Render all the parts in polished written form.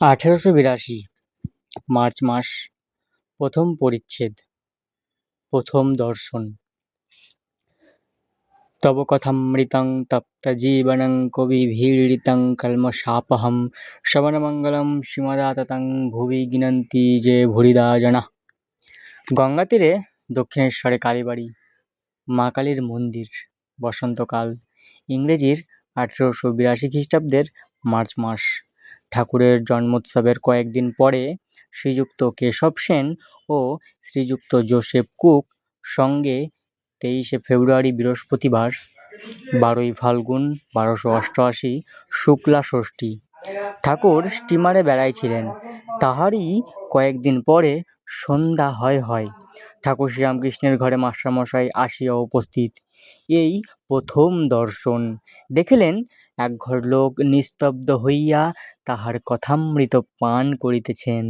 1882 March মাস। প্রথম পরিচ্ছেদ। প্রথম দর্শন। তব কথামৃতং তপ্তজীবনং কবিভিড়িতং কল্মষাপহম শ্রবণমঙ্গলম শ্রীমদাততং ভুবি গিনন্তি যে ভূরিদা জনাঃ। গঙ্গা তীরে দক্ষিণেশ্বরে কালীবাড়ি, মা কালীর মন্দির। বসন্তকাল, ইংরেজির 1882 খ্রিস্টাব্দের মার্চ মাস। ঠাকুরের জন্মোৎসবের কয়েকদিন পরে শ্রীযুক্ত কেশব সেন ও শ্রীযুক্ত যোসেফ কুক সঙ্গে 23শে ফেব্রুয়ারি বৃহস্পতিবার 12ই ফাল্গুন 1288 শুক্লা ষষ্ঠী ঠাকুর স্টিমারে বেড়াইছিলেন। তাহারই কয়েকদিন পরে সন্ধ্যা হয় ঠাকুর শ্রীরামকৃষ্ণের ঘরে মাস্টারমশাই আসিয়া উপস্থিত। এই প্রথম দর্শন। দেখিলেন একঘর লোক নিস্তব্ধ হইয়া তাহার কথামৃত পান করিতেছেন।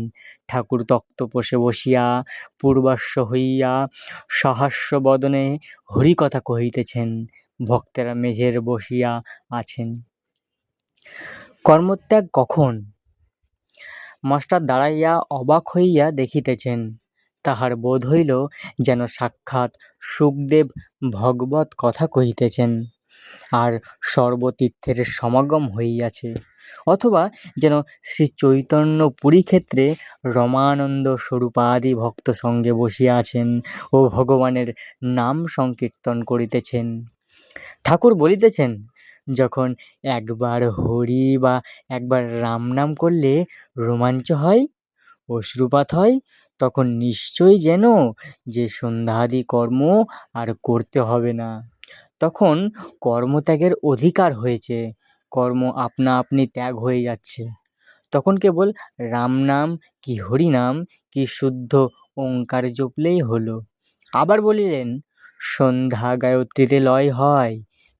ঠাকুর তক্তপোশে বসিয়া পূর্বাশ্ব হইয়া সহাস্য বদনে হরিকথা কহিতেছেন। ভক্তেরা মেঝের বসিয়া আছেন। কর্মত্যাগ কখন? মাস্টার দাঁড়াইয়া অবাক হইয়া দেখিতেছেন। তাহার বোধ হইল যেন সাক্ষাৎ শুকদেব ভগবৎ কথা কহিতেছেন, আর সর্বতীর্থের সমাগম হইয়াছে, অথবা যেন শ্রীচৈতন্য পুরীক্ষেত্রে রমানন্দ স্বরূপাদি ভক্ত সঙ্গে বসিয়া আছেন ও ভগবানের নাম সংকীর্তন করিতেছেন। ঠাকুর বলিতেছেন, যখন একবার হরি বা একবার রাম নাম করলে রোমাঞ্চ হয়, অশ্রুপাত হয়, তখন নিশ্চয় যেন যে সন্ধ্যাদি কর্ম আর করতে হবে না। তখন কর্মত্যাগের অধিকার হয়েছে, কর্ম আপনা আপনি ত্যাগ হয়ে যাচ্ছে। তখন কেবল রাম নাম কি হরি নাম কি শুদ্ধ ওঙ্কার জপলেই হলো। আবার বলিলেন, সন্ধ্যা গায়ত্রীতে লয় হয়,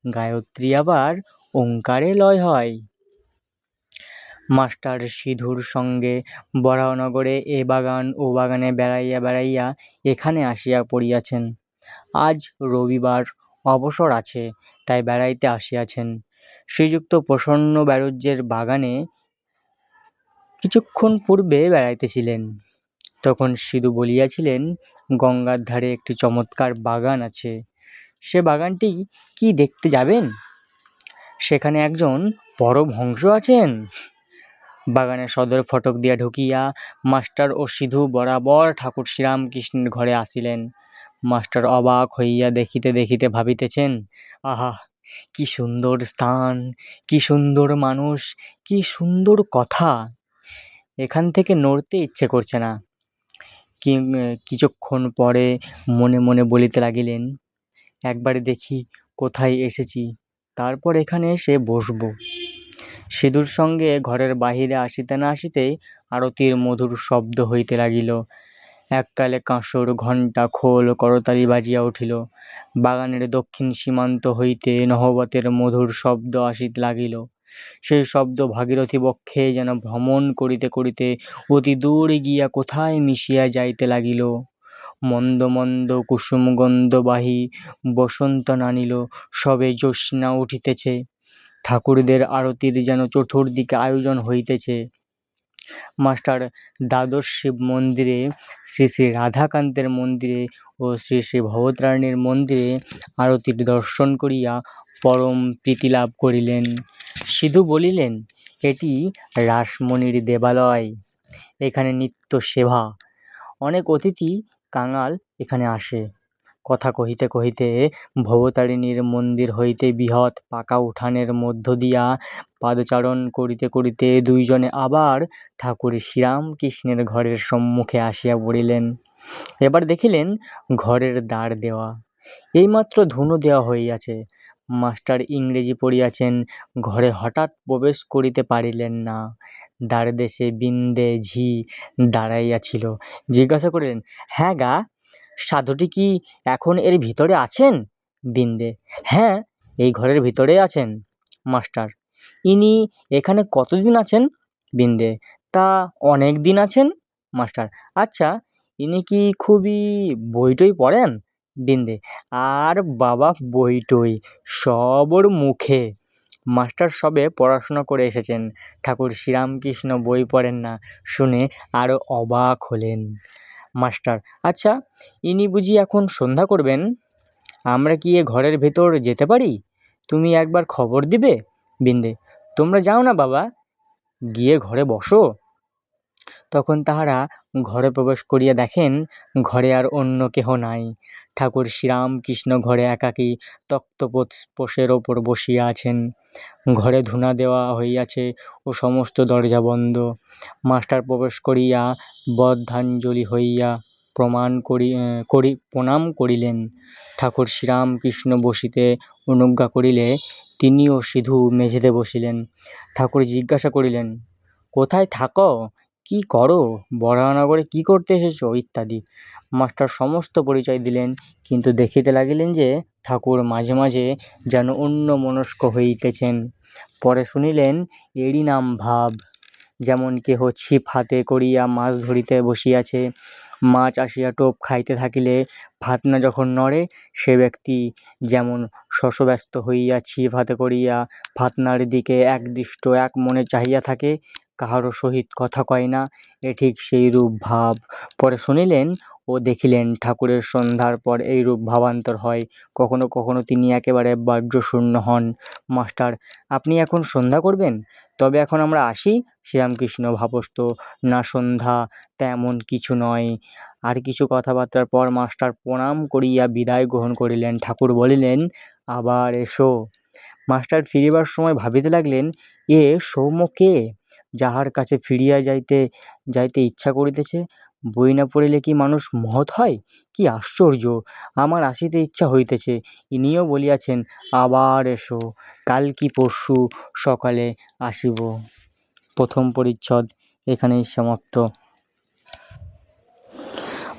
গায়ত্রী আবার ওঙ্কারে লয় হয়। মাস্টার সিধুর সঙ্গে বরাহনগরে এ বাগান ও বাগানে বেড়াইয়া বেড়াইয়া এখানে আসিয়া পড়িয়াছেন। আজ রবিবার, অবসর আছে, তাই বেড়াইতে আসিয়াছেন। শ্রীযুক্ত প্রসন্ন ব্যারুজ্যের বাগানে কিছুক্ষণ পূর্বে বেড়াইতেছিলেন। তখন সিধু বলিয়াছিলেন, গঙ্গার ধারে একটি চমৎকার বাগান আছে, সে বাগানটি কি দেখতে যাবেন? সেখানে একজন পরমহংস আছেন। বাগানের সদর ফটক দিয়া ঢুকিয়া মাস্টার ও সিধু বরাবর ঠাকুর শ্রীরামকৃষ্ণের ঘরে আসিলেন। মাস্টার অবাক হইয়া দেখিতে দেখিতে ভাবিতেছেন, আহা, কি সুন্দর স্থান, কি সুন্দর মানুষ, কি সুন্দর কথা! এখান থেকে নড়তে ইচ্ছে করছে না। কিছুক্ষণ পরে মনে মনে বলিতে লাগিলেন, একবার দেখি কোথায় এসেছি, তারপর এখানে এসে বসব। সিধুর সঙ্গে ঘরের বাহিরে আসিতে না আসিতেই আরতির মধুর শব্দ হইতে লাগিল। এককালে কাঁসর, ঘণ্টা, খোল, করতালি বাজিয়া উঠিল। বাগানের দক্ষিণ সীমান্ত হইতে নহবতের মধুর শব্দ আসিতে লাগিল। সেই শব্দ ভাগীরথী বক্ষে যেন ভ্রমণ করিতে করিতে অতি দূরে গিয়া কোথায় মিশিয়া যাইতে লাগিল। মন্দ মন্দ কুসুমগন্ধবাহী বসন্ত নানিল, সবে জ্যোৎস্না উঠিতেছে। ঠাকুরদের আরতির যেন চতুর্দিকে আয়োজন হইতেছে। মাস্টার দ্বাদশ শিব মন্দিরে, শ্রী শ্রী রাধাকান্তের মন্দিরে ও শ্রী শ্রী ভবতারিণীর মন্দিরে আরতির দর্শন করিয়া পরম প্রীতিলাভ করিলেন। সিধু বলিলেন, এটি রাসমণির দেবালয়, এখানে নিত্য সেবা। অনেক অতিথি কাঙাল এখানে আসে। কথা কহিতে কহিতে ভবতারিণীর মন্দির হইতে বৃহৎ পাকা উঠানের মধ্য দিয়া পাদচারণ করিতে করিতে দুইজনে আবার ঠাকুর শ্রীরামকৃষ্ণের ঘরের সম্মুখে আসিয়া পড়িলেন। এবার দেখিলেন ঘরের দ্বার দেওয়া, এইমাত্র ধুনো দেওয়া হইয়াছে। মাস্টার ইংরেজি পড়িয়াছেন, ঘরে হঠাৎ প্রবেশ করিতে পারিলেন না। দ্বারদেশে বিন্দে ঝি দাঁড়াইয়াছিল। জিজ্ঞাসা করিলেন, হ্যাঁ গা, সাধুটি কি এখন এর ভিতরে আছেন? বিন্দে, হ্যাঁ, এই ঘরের ভিতরে আছেন। মাস্টার, ইনি এখানে কতদিন আছেন? বিন্দে, তা অনেক দিন আছেন। মাস্টার, আচ্ছা, ইনি কি খুবই বইটই পড়েন? বিন্দে, আর বাবা বইটই, সব ওর মুখে। মাস্টার সবে পড়াশোনা করে এসেছেন, ঠাকুর শ্রীরামকৃষ্ণ বই পড়েন না শুনে আরও অবাক হলেন। মাস্টার: আচ্ছা, ইনি বুঝি এখন সন্ধ্যা করবেন? আমরা কি এ ঘরের ভেতর যেতে পারি? তুমি একবার খবর দিবে। বিন্দে: তোমরা যাও না বাবা, গিয়ে ঘরে বসো। তখন তাহারা ঘরে প্রবেশ করিয়া দেখেন, ঘরে আর অন্য কেহ নাই। ঠাকুর শ্রীরামকৃষ্ণ ঘরে একাকী তক্তপোষের ওপর বসিয়া আছেন। ঘরে ধূনা দেওয়া হইয়াছে ও সমস্ত দরজা বন্ধ। মাস্টার প্রবেশ করিয়া বদ্ধাঞ্জলি হইয়া প্রণাম করিলেন। ঠাকুর শ্রীরামকৃষ্ণ বসিতে অনুজ্ঞা করিলে তিনিও সিধু মেঝেতে বসিলেন। ঠাকুর জিজ্ঞাসা করিলেন, কোথায় থাকো, কি করো, বরাহনগরে কি করতে এসেছো, ইত্যাদি। মাস্টার সমস্ত পরিচয় দিলেন, কিন্তু দেখিতে লাগিলেন যে ঠাকুর মাঝে মাঝে যেন অন্যমনস্ক হইতেছেন। পরে শুনিলেন এরই নাম ভাব। যেমন কেহ ছিপ হাতে করিয়া মাছ ধরিতে বসিয়াছে, মাছ আসিয়া টোপ খাইতে থাকিলে ফাতনা যখন নড়ে, সে ব্যক্তি যেমন শশব্যস্ত হইয়া ছিপ হাতে করিয়া ফাতনার দিকে একদৃষ্ট এক মনে চাহিয়া থাকে, কাহারও সহিত কথা কয় না, এ ঠিক সেইরূপ ভাব। পরে শুনিলেন ও দেখিলেন ঠাকুরের সন্ধ্যার পর এইরূপ ভাবান্তর হয়, কখনো কখনো তিনি একেবারে বাক্যশূন্য হন। মাস্টার: আপনি এখন সন্ধ্যা করবেন? তবে এখন আমরা আসি। শ্রীরামকৃষ্ণ: ভাবস্থ না সন্ধ্যা তেমন কিছু নয়। আর কিছু কথাবার্তার পর মাস্টার প্রণাম করিয়া বিদায় গ্রহণ করিলেন। ঠাকুর বলিলেন, আবার এসো। মাস্টার ফিরিবার সময় ভাবিতে লাগলেন, এ সৌম্য কে, যাহার কাছে ফিরিয়া যাইতে যাইতে ইচ্ছা করিতেছে? বই না পড়িলে কি মানুষ মহৎ হয়? কি আশ্চর্য! আমার আসিতে ইচ্ছা হইতেছে, ইনিও বলিয়াছেন আবার এসো, কাল কি পরশু সকালে আসিব। প্রথম পরিচ্ছদ এখানেই সমাপ্ত।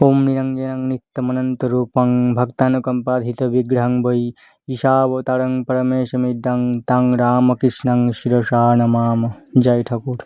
ওম নিরঞ্জনং নিত্যমনন্তরূপং ভক্তানুকম্পাধীতবিগ্রহং বৈ ঈশাবতারং পরমেশমিড্ডং তং রামকৃষ্ণং শিরসা নমামঃ। জয় ঠাকুর।